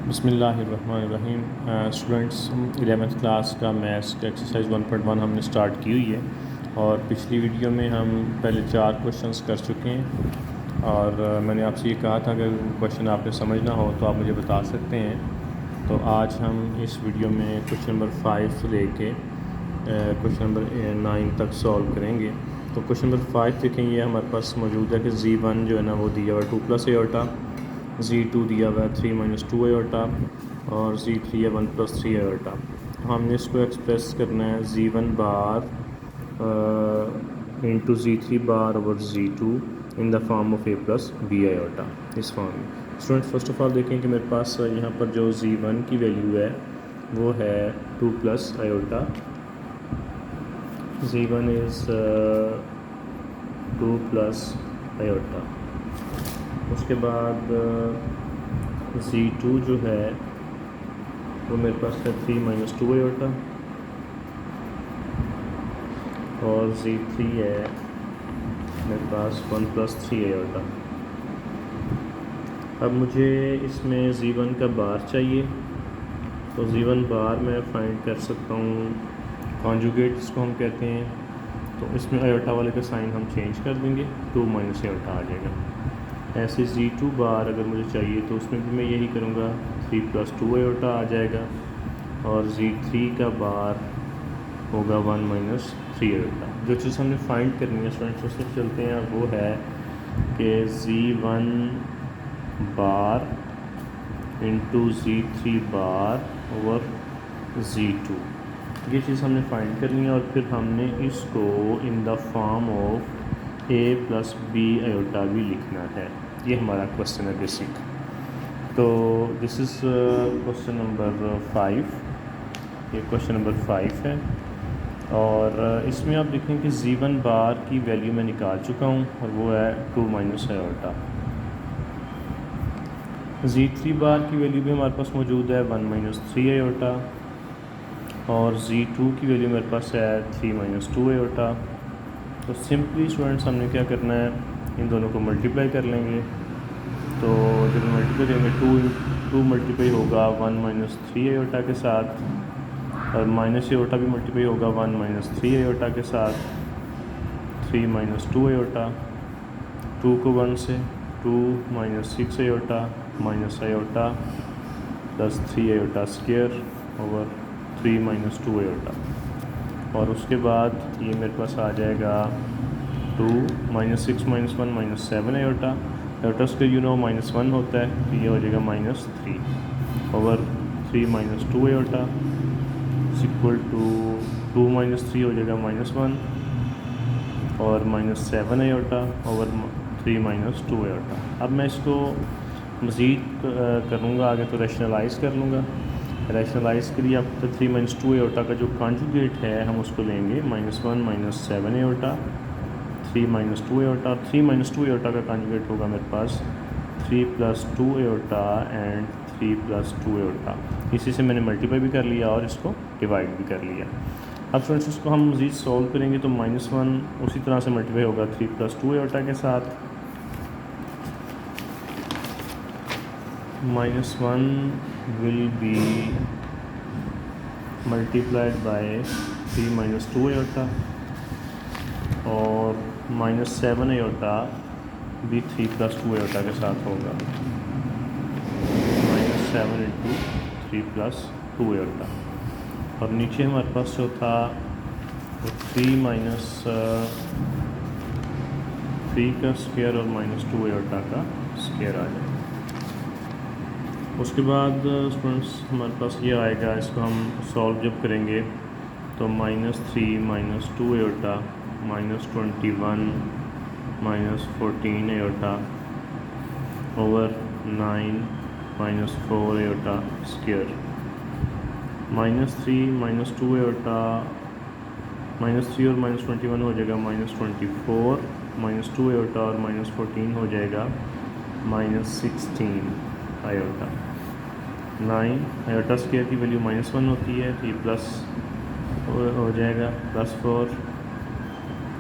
बिस्मिल्लाहिर्रहमानिर्रहीम। Students, 11th class का maths का एक्सरसाइज 1.1 हमने स्टार्ट की हुई है और पिछली वीडियो में हम पहले 4 क्वेश्चंस कर चुके हैं और मैंने आपसे ये कहा था अगर क्वेश्चन आपने समझना हो तो आप मुझे बता सकते हैं। तो आज हम इस वीडियो में क्वेश्चन नंबर 5 से लेके क्वेश्चन नंबर 9 तक सॉल्व करेंगे। तो क्वेश्चन नंबर 5 देखेंगे, हमारे पास मौजूद है कि Z1 जो है ना वो दिया हुआ 2 + आयोटा, Z2 दिया हुआ है 3 - 2 आयोटा और Z3 है 1 + 3 आयोटा। हमने इसको एक्सप्रेस करना है Z1 bar into Z3 bar over Z2 in the form of A + B iota, इस फॉर्म में। स्टूडेंट्स, फर्स्ट ऑफ ऑल देखें कि मेरे पास यहाँ पर जो Z1 की वैल्यू है वो है 2 + आयोटा। Z1 is 2 + iota. उसके बाद Z2 जो है वो मेरे पास है 3 - 2 आयोटा और Z3 है मेरे पास 1 + 3 आयोटा। अब मुझे इसमें Z1 का बार चाहिए, तो Z1 बार मैं फाइंड कर सकता हूँ, कॉन्जुगेट इसको हम कहते हैं। तो इसमें आयोटा वाले का साइन हम चेंज कर देंगे, 2 - आयोटा आ जाएगा। ऐसे Z2 बार अगर मुझे चाहिए तो उसमें भी मैं यही करूँगा, 3 + 2 आयोटा आ जाएगा और Z3 का बार होगा 1 - 3 आयोटा। जो चीज़ हमने फाइंड करनी है स्टूडेंट्स, उससे चलते हैं, वो है कि Z1 बार इंटू Z3 बार ओवर Z2, ये चीज़ हमने फाइंड करनी है और फिर हमने इसको in the form of A + B iota भी लिखना है। ये हमारा क्वेश्चन है बेसिक। तो दिस इज़ क्वेश्चन नंबर 5, ये क्वेश्चन नंबर 5 है और इसमें आप देखें कि Z1 बार की वैल्यू मैं निकाल चुका हूँ और वो है 2 - आयोटा। Z3 बार की वैल्यू भी हमारे पास मौजूद है 1 - 3 आयोटा और Z2 की वैल्यू मेरे पास है 3 - 2 आयोटा। तो सिंपली स्टूडेंट्स हमने क्या करना है, इन दोनों को मल्टीप्लाई कर लेंगे। तो जब मल्टीप्लाई करेंगे 2 मल्टीप्लाई होगा 1 - 3 आयोटा के साथ और माइनस आयोटा भी मल्टीप्लाई होगा 1 - 3 आयोटा के साथ, 3 - 2 आयोटा, 2 को 1 से 2 - 6 iota minus iota plus 3 iota square over 3 - 2 iota. और उसके बाद ये मेरे पास आ जाएगा 2 - 6 - 1 - 7 आयोटा। आयोटा स्क्वायर -1 होता है, तो ये हो जाएगा -3 ओवर 3 - 2 आयोटा इक्वल टू 2 - 3 हो जाएगा -1 और -7 आयोटा ओवर 3 - 2 आयोटा। अब मैं इसको मज़ीद करूँगा आगे, तो रैशनलाइज़ कर लूँगा। रैशनलाइज़ के लिए अब तो 3 - 2 आयोटा का जो कॉन्जुगेट है हम उसको लेंगे -1 - 7 आयोटा, 3 - 2 आयोटा। 3 - 2 आयोटा का कॉन्जुगेट होगा मेरे पास 3 + 2 आयोटा एंड 3 + 2 आयोटा। इसी से मैंने मल्टीप्लाई भी कर लिया और इसको डिवाइड भी कर लिया। अब फ्रेंड्स इसको हम मज़ीद सॉल्व करेंगे तो -1 उसी तरह से मल्टीप्लाई होगा 3 + 2 आयोटा के साथ, -1 will be multiplied by 3 - 2 iota और -7 आयोटा भी 3 + 2 आयोटा के साथ होगा, -7 × 3 + 2 आयोटा। और नीचे हमारे पास जो था वो 3 का स्क्वायर और -2 आयोटा का स्क्वायर आ जाएगा। उसके बाद स्टूडेंट्स हमारे पास ये आएगा, इसको हम सॉल्व जब करेंगे तो -3 - 2 iota -21 -14 iota over 9 - 4 iota square, -3 - 2 iota, -3 और -21 हो जाएगा -24, -2 आयोटा और -14 हो जाएगा -16 आयोटा। 9 आयोटा स्क्वायर की वैल्यू -1 होती है, तो ये प्लस हो जाएगा +4,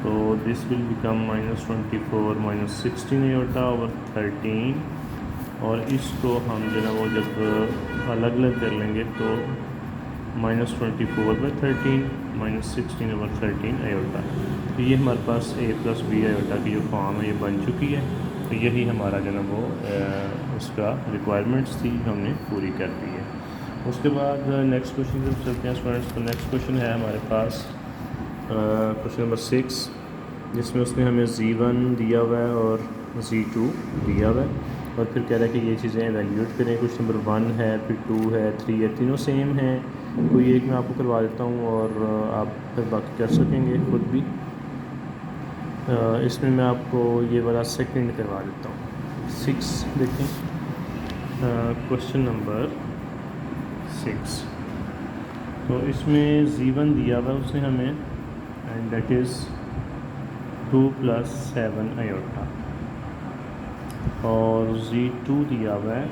तो this will become -24 - 16 iota over 13 और इसको हम जो है वो जब अलग अलग कर लेंगे तो -24/13 -16/13 आयोटा। तो ये हमारे पास a + b आयोटा की जो फॉर्म है ये बन चुकी है। तो यही हमारा जो है वो उसका रिक्वायरमेंट्स थी, हमने पूरी कर दी है। उसके बाद नेक्स्ट क्वेश्चन जब चलते हैं स्टूडेंट्स, तो नेक्स्ट क्वेश्चन है हमारे पास क्वेश्चन नंबर 6, जिसमें उसने हमें Z1 दिया हुआ है और Z2 दिया हुआ है, और फिर कह रहा है कि ये चीज़ें एवेल्यूएट करें। क्वेश्चन नंबर 1 है, फिर 2 है, 3 है, तीनों सेम हैं। कोई एक मैं आपको करवा देता हूँ और आप फिर बाकी कर सकेंगे खुद भी। इसमें मैं आपको ये वाला सेकंड करवा देता हूँ। 6 देखें, क्वेश्चन नंबर 6। तो इसमें Z1 दिया हुआ है उसने हमें, एंड दैट इज़ 2 + 7 आयोटा, और Z2 दिया हुआ है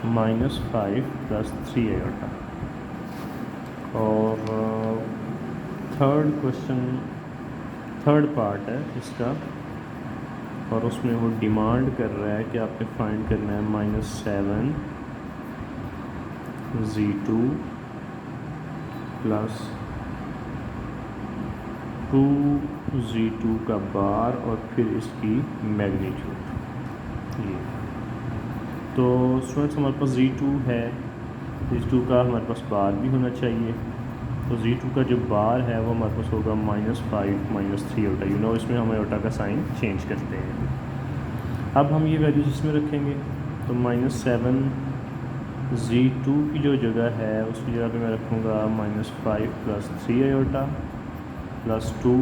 -5 + 3 आयोटा। और थर्ड पार्ट है इसका, और उसमें वो डिमांड कर रहा है कि आपने फाइंड करना है -7 Z2 + 2 Z2 का बार और फिर इसकी मैग्नीट्यूड। ये तो स्टूडेंट्स हमारे पास Z2 है, Z2 का हमारे पास बार भी होना चाहिए। तो Z2 का जो बार है वो हमारे पास होगा -5 - 3 आयोटा। इसमें हम आयोटा का साइन चेंज करते हैं। अब हम ये वैल्यूज इसमें रखेंगे, तो -7 Z2 की जो जगह है उसकी जगह पे मैं रखूँगा -5 + 3 आयोटा +2,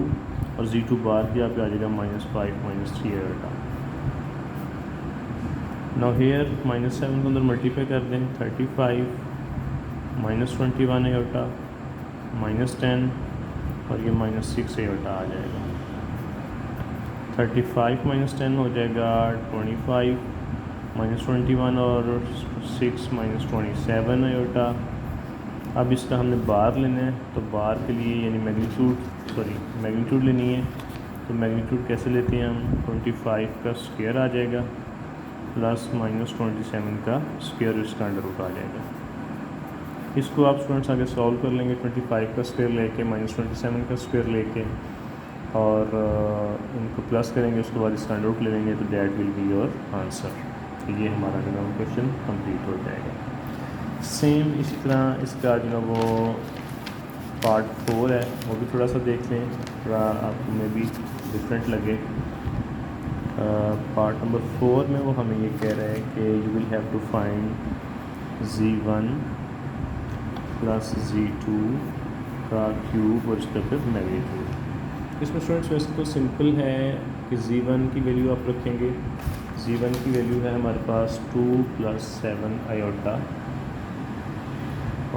और Z2 बार की आप आ जाएगा -5 - 3 आयोटा। नाउ हेयर -7 को अंदर मल्टीप्लाई कर दें, 35 -21 आयोटा -10, और ये -6 आयोटा आ जाएगा। 35 - 10 हो जाएगा 25, -21 और 6 -27 आयोटा। अब इसका हमने बार लेना है, तो बार के लिए यानी मैग्नीट्यूड लेनी है। तो मैग्नीट्यूड कैसे लेते हैं हम, 25 का स्क्वायर आ जाएगा प्लस -27 का स्क्वायर, इसका अंडर रूट आ जाएगा। इसको आप स्टूडेंट्स आगे सॉल्व कर लेंगे, 25 का स्क्वायर लेके -27 का स्क्वायर लेके, और इनको प्लस करेंगे, उसके बाद इसका अंडर रूट ले लेंगे, तो that will be your answer. तो ये हमारा जो है क्वेश्चन कंप्लीट हो जाएगा। सेम इसी तरह इसका जो है वो पार्ट 4 है, वो भी थोड़ा सा देख लें, थोड़ा आपको में भी डिफरेंट लगे। पार्ट नंबर 4 में वो हमें ये कह रहा है कि you will have to find Z1 + Z2 का क्यूब और इसका फिर मैग्नीट्यूड। इसमें स्टूडेंट्स वैसे तो सिंपल है कि Z1 की वैल्यू आप रखेंगे। Z1 की वैल्यू है हमारे पास 2 + 7 आयोटा,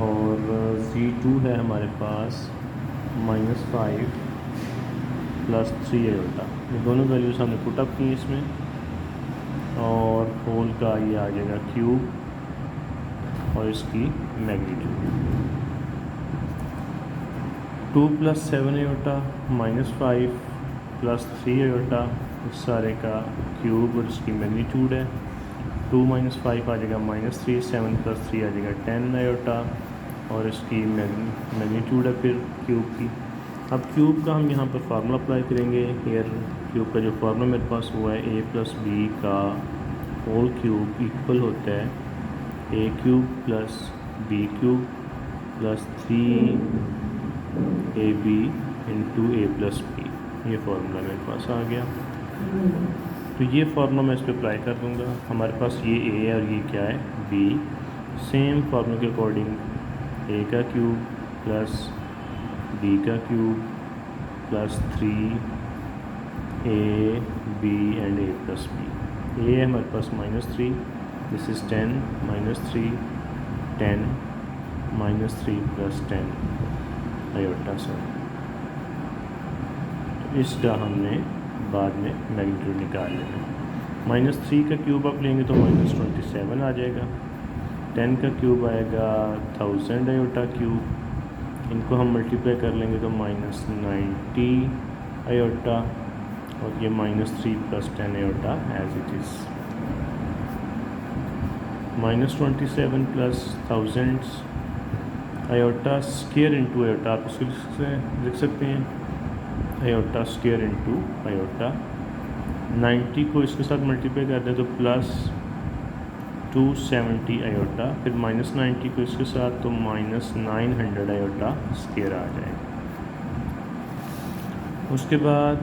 और Z2 है हमारे पास -5 + 3 आयोटा। ये दोनों वैल्यूज हमने पुट अप की इसमें, और होल का ये आ जाएगा क्यूब और इसकी मैग्नीट्यूड। 2 + 7 आयोटा -5 + 3 आयोटा, इस सारे का क्यूब और इसकी मैग्नीट्यूड है। 2 - 5 आ जाएगा -3, 7 + 3 आ जाएगा 10 आयोटा, और इसकी मैग्नीट्यूड है फिर क्यूब की। अब क्यूब का हम यहाँ पर फार्मूला अप्लाई करेंगे। हेयर क्यूब का जो फार्मूला मेरे पास हुआ है a + b का होल क्यूब इक्वल होता है a³ + b³ + 3ab × a + b। ये फार्मूला मेरे पास आ गया। तो ये फार्मूला मैं इस पर अप्लाई कर दूँगा। हमारे पास ये a है और ये क्या है b। सेम फार्मूले के अकॉर्डिंग a का क्यूब + b का cube + 3ab and a + b। a है हमारे पास -3, दिस इज़ 10 -3 10 -3 + 10 आयोटा सर। तो इसका हमने बाद में मैग्नीट्यूड निकाल लेना। -3 का क्यूब आप लेंगे तो -27 आ जाएगा। 10 का क्यूब आएगा 1000 आयोटा क्यूब। इनको हम मल्टीप्लाई कर लेंगे तो -90 आयोटा, और ये -3 + 10 iota as it is. -27 plus thousands iota square into iota, आप इसको लिख सकते हैं आयोटा स्क्वायर इंटू आयोटा। 90 को इसके साथ मल्टीप्लाई कर दें तो प्लस 270 आयोटा, फिर -90 को इसके साथ तो -900 आयोटा स्क्वायर आ जाएगा। उसके बाद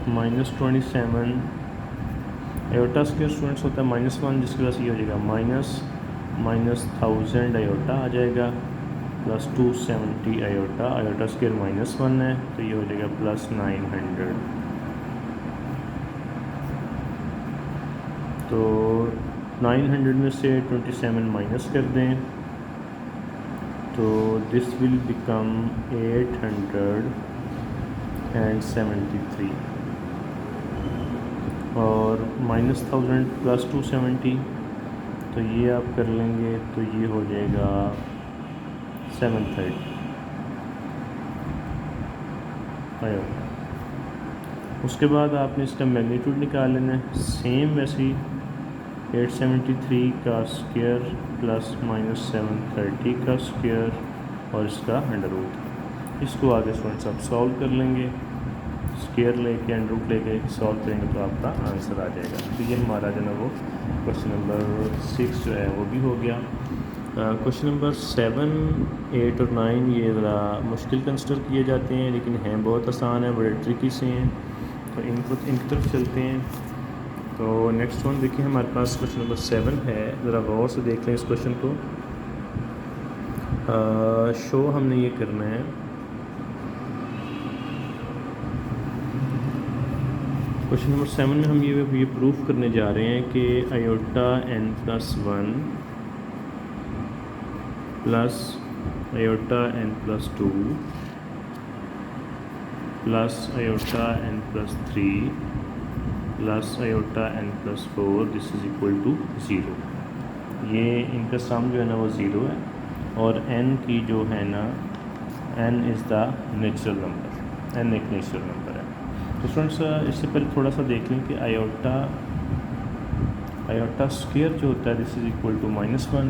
-27 आयोटा स्क्वायर स्टूडेंट्स होता है -1, जिसकी वजह से ये हो जाएगा -1000 आयोटा आ जाएगा, प्लस 270 आयोटा, आयोटा स्क्वायर -1 है तो ये हो जाएगा प्लस 900। तो 900 में से 27 माइनस कर दें तो दिस विल बिकम 873 और -1000 प्लस 270 तो ये आप कर लेंगे तो ये हो जाएगा 730 आयोटा। उसके बाद आपने इसका मैग्नीट्यूड निकाल लेना है, सेम वैसे ही 873 का स्क्वायर प्लस -730 का स्क्वायर और इसका अंडर रूट। इसको आगे स्टूडेंट्स आप सॉल्व कर लेंगे, स्क्वायर लेके अंडर रूट लेके सॉल्व करेंगे तो आपका आंसर आ जाएगा। तो ये हमारा जो है वो क्वेश्चन नंबर 6 जो है वो भी हो गया। क्वेश्चन नंबर 7, 8 और 9 ये ज़रा मुश्किल कंसिडर किए जाते हैं, लेकिन हैं बहुत आसान है, बड़े ट्रिकी से हैं, तो इनकी तरफ चलते हैं। तो नेक्स्ट वन देखिए हमारे पास क्वेश्चन नंबर 7 है, ज़रा गौर से देख लें इस क्वेश्चन को। शो हमने ये करना है, क्वेश्चन नंबर 7 में हम ये प्रूफ करने जा रहे हैं कि iota n+1 plus iota n+2 plus iota n+3 plus iota n+4 this is equal to 0। ये इनका सम जो है ना वो 0 है और n की जो है ना n is the natural number, n एक नेचुरल नंबर है। तो स्टूडेंट्स इससे पहले थोड़ा सा देख लें कि आयोटा स्क्वायर जो होता है this is equal to -1,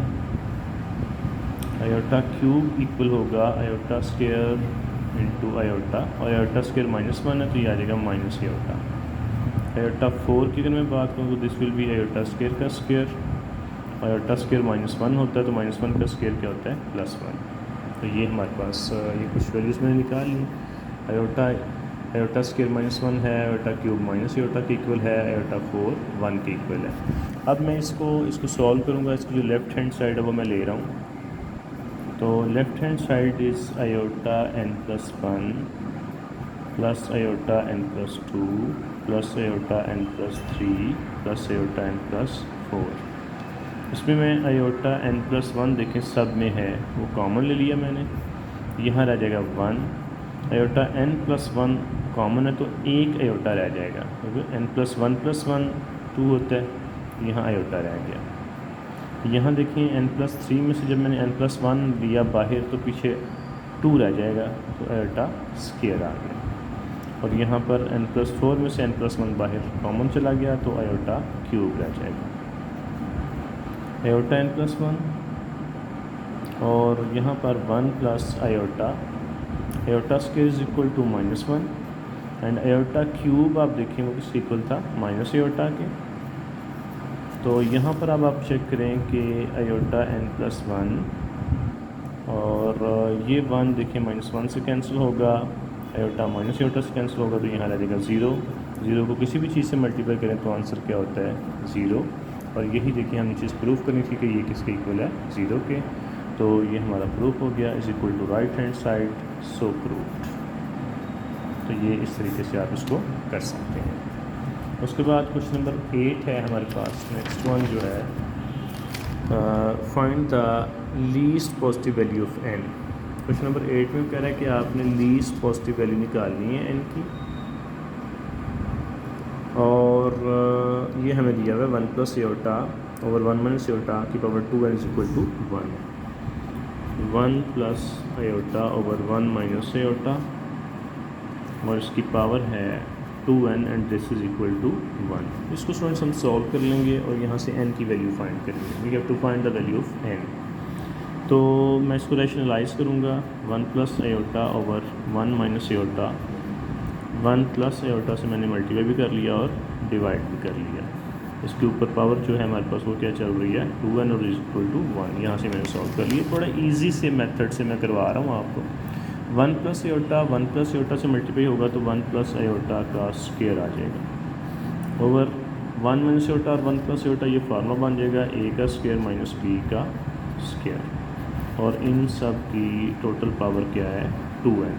iota cube equal होगा आयोटा स्क्वायर इंटू आयोटा, और आयोटा स्क्वायर -1 है तो ये आ जाएगा माइनस आयोटा। आयोटा 4 की अगर मैं बात करूँ तो this will B iota square का स्क्वायर, आयोटा स्क्वायर -1 होता है तो -1 का स्क्वायर क्या होता है +1। तो ये हमारे पास ये कुछ वैल्यूज़ मैंने निकाल ली। आयोटा स्क्वायर -1 है, आयोटा क्यूब माइनस आयोटा के इक्वल है, आयोटा 4 1 के इक्वल है। अब मैं इसको सॉल्व करूँगा, इसकी जो लेफ़्ट हैंड साइड है वो मैं ले रहा हूँ। तो left hand side is iota n+1 plus iota n+2 plus iota n+3 plus iota n+4। इसमें मैं आयोटा n+1 देखें सब में है वो कॉमन ले लिया मैंने, यहाँ रह जाएगा 1। आयोटा n+1 कॉमन है तो एक आयोटा रह जाएगा, क्योंकि n+1+1 2 होता है, यहाँ आयोटा रह गया। यहाँ देखिए n+3 में से जब मैंने n+1 लिया बाहर तो पीछे 2 रह जाएगा तो आयोटा स्क्वायर आ गया, और यहाँ पर n+4 में से n+1 बाहर कॉमन चला गया तो आयोटा क्यूब रह जाएगा। आयोटा n+1 और यहाँ पर 1 plus iota square is equal to -1 and iota cube आप देखें वो किसके इक्वल था माइनस आयोटा के। तो यहाँ पर अब आप चेक करें कि आयोटा n+1 और ये 1 देखिए -1 से कैंसिल होगा, आयोटा माइनस आयोटा से कैंसिल होगा तो यहाँ रह जाएगा 0। 0 को किसी भी चीज़ से मल्टीप्लाई करें तो आंसर क्या होता है 0। और यही देखिए हमने चीज़ प्रूफ करनी थी कि ये किसके इक्वल है 0 के। तो ये हमारा प्रूफ हो गया is equal to right hand side so proved. तो ये इस तरीके से आप इसको कर सकते हैं। उसके बाद क्वेश्चन नंबर 8 है हमारे पास, नेक्स्ट वन जो है find the least positive value of n। Question number 8 में कह रहा है कि आपने लीस्ट पॉजिटिव वैल्यू निकालनी है n की, और ये हमें दिया हुआ है 1 plus iota over 1 minus iota की power 2n is equal to 1। 1 plus iota over 1 minus iota और इसकी पावर है 2n and this is equal to 1। इसको स्टूडेंट्स हम सॉल्व कर लेंगे और यहाँ से n की वैल्यू फाइंड करेंगे। We have to find the value of n। तो मैं इसको रैशनलाइज़ करूँगा 1 plus iota over 1 minus iota. 1 plus iota से मैंने मल्टीप्लाई भी कर लिया और डिवाइड भी कर लिया। इसके ऊपर पावर जो है हमारे पास वो क्या चल रही है 2n और इज इक्वल टू 1। यहाँ से मैंने सॉल्व कर लिया। थोड़ा इजी से मेथड से मैं करवा रहा हूँ आपको। 1 प्लस आयोटा से मल्टीप्लाई होगा तो 1 प्लस आयोटा का स्क्वायर आ जाएगा ओवर 1 माइनस आयोटा और 1 प्लस आयोटा, ये फार्मूला बन जाएगा a का स्क्वायर माइनस b का स्क्वायर और इन सब की टोटल पावर क्या है 2n।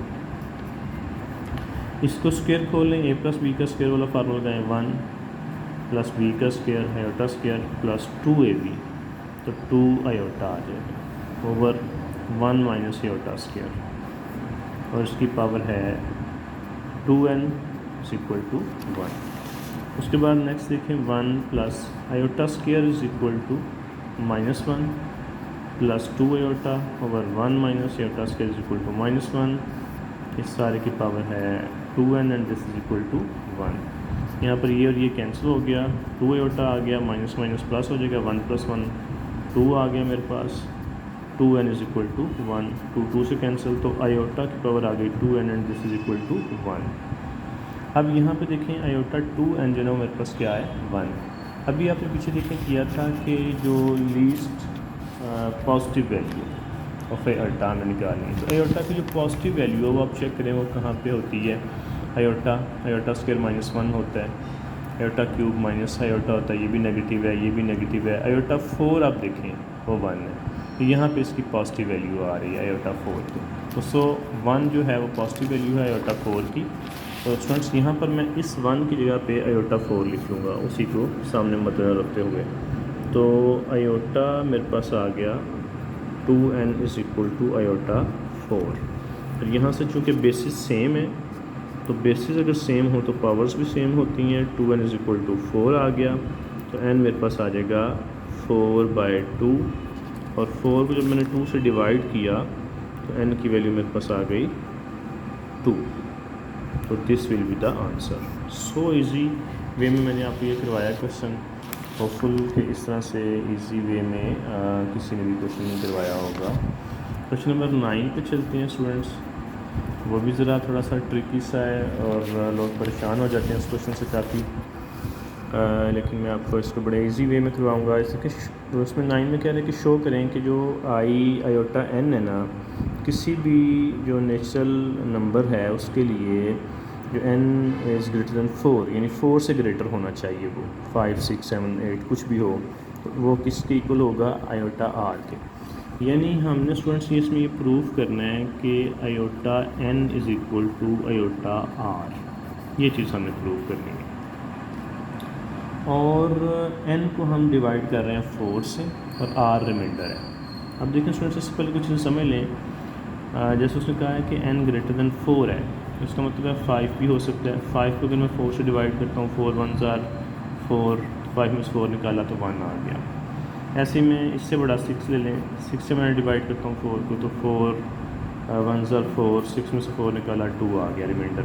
इसको स्क्वायर खोल लें, a प्लस b का स्क्वायर वाला फार्मूला का है 1 प्लस b का square iota square plus 2ab, तो 2 आयोटा आ जाएगा ओवर 1 माइनस आयोटा स्क्वायर और इसकी पावर है 2n इज इक्वल टू 1। उसके बाद नेक्स्ट देखें 1 plus iota square is equal to -1 plus 2 iota over 1 minus iota square is equal to -1। इस सारे की पावर है 2n and this is equal to 1। यहाँ पर ये और ये कैंसिल हो गया, 2 आयोटा आ गया, माइनस माइनस प्लस हो जाएगा, 1 प्लस 1 2 आ गया मेरे पास, 2n इज इक्वल टू 1। 2 से कैंसिल, तो आयोटा की पावर आ गई 2n and this is equal to 1। अब यहाँ पे देखें आयोटा 2n जो है मेरे पास क्या है 1। अभी आपने पीछे देखें किया था कि जो least positive value of iota हमें निकालनी है। तो आयोटा की जो पॉजिटिव वैल्यू है वो आप चेक करें वो कहाँ पे होती है। आयोटा स्क्वायर -1 होता है, आयोटा क्यूब माइनस आयोटा होता है, ये भी नेगेटिव है, ये भी नेगेटिव है। आयोटा 4 आप देखें वो 1 है, तो यहाँ पे इसकी पॉजिटिव वैल्यू आ रही है आयोटा 4 की। तो 1 जो है वो पॉजिटिव वैल्यू है आयोटा 4 की। तो स्टूडेंट्स यहाँ पर मैं इस 1 की जगह पे आयोटा 4 लिख लूँगा, उसी को सामने मद्देनजर रखते हुए। तो आयोटा मेरे पास आ गया 2n is equal to iota 4। और यहाँ से चूँकि बेसिस सेम है, तो बेसिस अगर सेम हो तो पावर्स भी सेम होती हैं। 2n इज़ इक्वल टू 4 आ गया, तो n मेरे पास आ जाएगा 4/2 और 4 को जब मैंने 2 से डिवाइड किया तो n की वैल्यू मेरे पास आ गई 2। तो this will be the answer. So easy way में मैंने आपको ये करवाया क्वेश्चन। होपफुल कि इस तरह से इजी वे में किसी ने भी क्वेश्चन नहीं करवाया होगा। क्वेश्चन नंबर 9 पे चलते हैं स्टूडेंट्स। वो भी ज़रा थोड़ा सा ट्रिकी सा है और लोग परेशान हो जाते हैं इस क्वेश्चन से काफ़ी, लेकिन मैं आपको इसको बड़े इजी वे में करवाऊँगा। जैसे कि उसमें 9 में कह रहे हैं कि शो करें कि जो आयोटा n है ना, किसी भी जो नेचुरल नंबर है उसके लिए जो n इज़ ग्रेटर दैन 4 यानी 4 से ग्रेटर होना चाहिए, वो 5, 6, 7, 8 कुछ भी हो, तो वो किसके इक्वल होगा आयोटा r के। यानी हमने स्टूडेंट्स ये इसमें ये प्रूव करना है कि iota n is equal to iota r, ये चीज़ हमें प्रूव करनी है। और n को हम डिवाइड कर रहे हैं 4 से और r रिमाइंडर है। अब देखें स्टूडेंट्स, इससे पहले कुछ समझ लें। जैसे उसने कहा है कि n ग्रेटर दैन 4 है, इसका मतलब है 5 भी हो सकता है। 5 को अगर मैं 4 से डिवाइड करता हूँ, 4 1s are 4, 5 में से 4 निकाला तो 1 आ गया। ऐसे में इससे बड़ा 6 ले लें, 6 से मैंने डिवाइड करता हूँ 4 को, तो 4 1s are 4, 6 में से 4 निकाला 2 आ गया रिमाइंडर।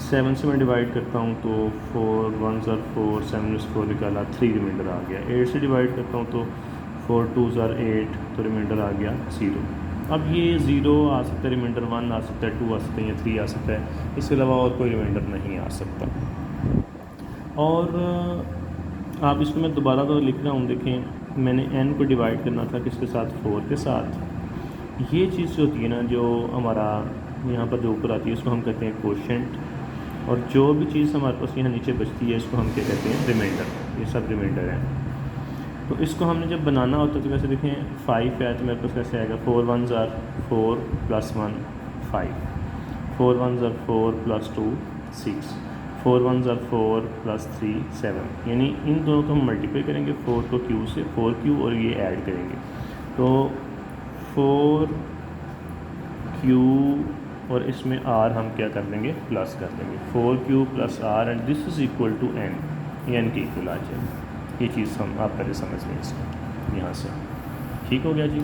7 से मैं डिवाइड करता हूँ तो 4 1s are 4, 7 में से 4 निकाला 3 रिमाइंडर आ गया। 8 से डिवाइड करता हूँ तो 4 2s are 8, तो रिमाइंडर आ गया 0। अब ये 0 आ सकता है, रिमाइंडर 1 आ सकता है, 2 आ सकता है या 3 आ सकता है, इसके अलावा और कोई रिमाइंडर नहीं आ सकता। और आप इसको मैं दोबारा तो लिख रहा हूँ, देखें मैंने n को डिवाइड करना था किसके साथ, 4 के साथ। ये चीज़ जो होती है ना, जो हमारा यहाँ पर जो ऊपर आती है उसको हम कहते हैं कोशेंट, और जो भी चीज़ हमारे पास यहाँ नीचे बचती है इसको हम क्या कहते हैं, रिमाइंडर। ये सब रिमाइंडर है। तो इसको हमने जब बनाना होता है तो वैसे देखें 5 है तो मेरे पास कैसे आएगा, 4 1s are 4 + 1 5, 4 1s are 4 + 2 6, 4 1s are 4 + 3 7। यानी इन दोनों को हम मल्टीप्लाई करेंगे 4 को q से, 4q और ये ऐड करेंगे तो 4q और इसमें r हम क्या कर देंगे, प्लस कर देंगे, 4q + r and this is equal to n, ये n के इक्वल आ जाएगा। ये चीज़ हम आप पहले समझ लें इसको यहाँ से। ठीक हो गया जी।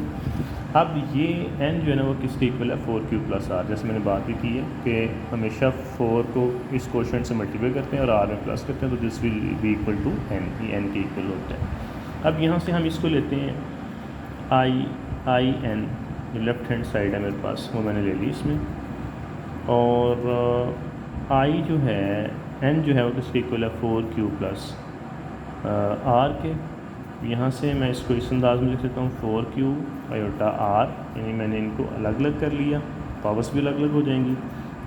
अब ये n जो है ना वो किसके इक्वल है 4q प्लस आर। जैसे मैंने बात भी की है कि हमेशा 4 को इस कोशेंट से मल्टीप्लाई करते हैं और r में प्लस करते हैं, तो this will be equal to n, ये n के इक्वल होता है। अब यहाँ से हम इसको लेते हैं i n, जो लेफ़्ट हैंड साइड है मेरे पास वो मैंने ले ली इसमें, और i जो है n जो है वो किसके इक्वल है 4q प्लस r के। यहाँ से मैं इसको इस अंदाज में लिख लेता हूँ 4q आयोटा r, यानी मैंने इनको अलग अलग कर लिया, पावर्स भी अलग अलग हो जाएंगी।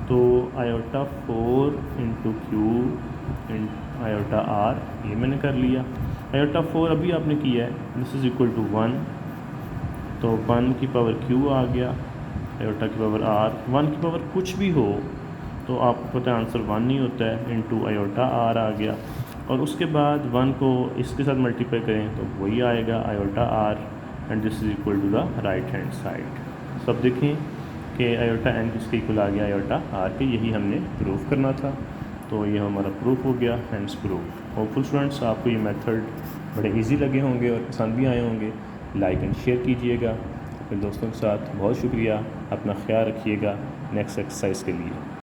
तो iota 4 into Q in iota r ये मैंने कर लिया। आयोटा 4 अभी आपने किया है, दिस इज़ इक्वल टू 1, तो 1 की पावर q आ गया, आयोटा की पावर r, 1 की पावर कुछ भी हो तो आपको पता है आंसर 1 नहीं होता है, इंटू आयोटा r आ गया। और उसके बाद 1 को इसके साथ मल्टीप्लाई करें तो वही आएगा iota r, and this is equal to the right hand side. सब देखें कि आयोटा n किसके इक्वल आ गया आयोटा r के, यही हमने प्रूफ करना था। तो ये हमारा प्रूफ हो गया, हैंड्स प्रूफ। होपफुल स्टूडेंट्स आपको ये मेथड बड़े इजी लगे होंगे और पसंद भी आए होंगे। लाइक एंड शेयर कीजिएगा अपने दोस्तों के साथ। बहुत शुक्रिया, अपना ख्याल रखिएगा नेक्स्ट एक्सरसाइज के लिए।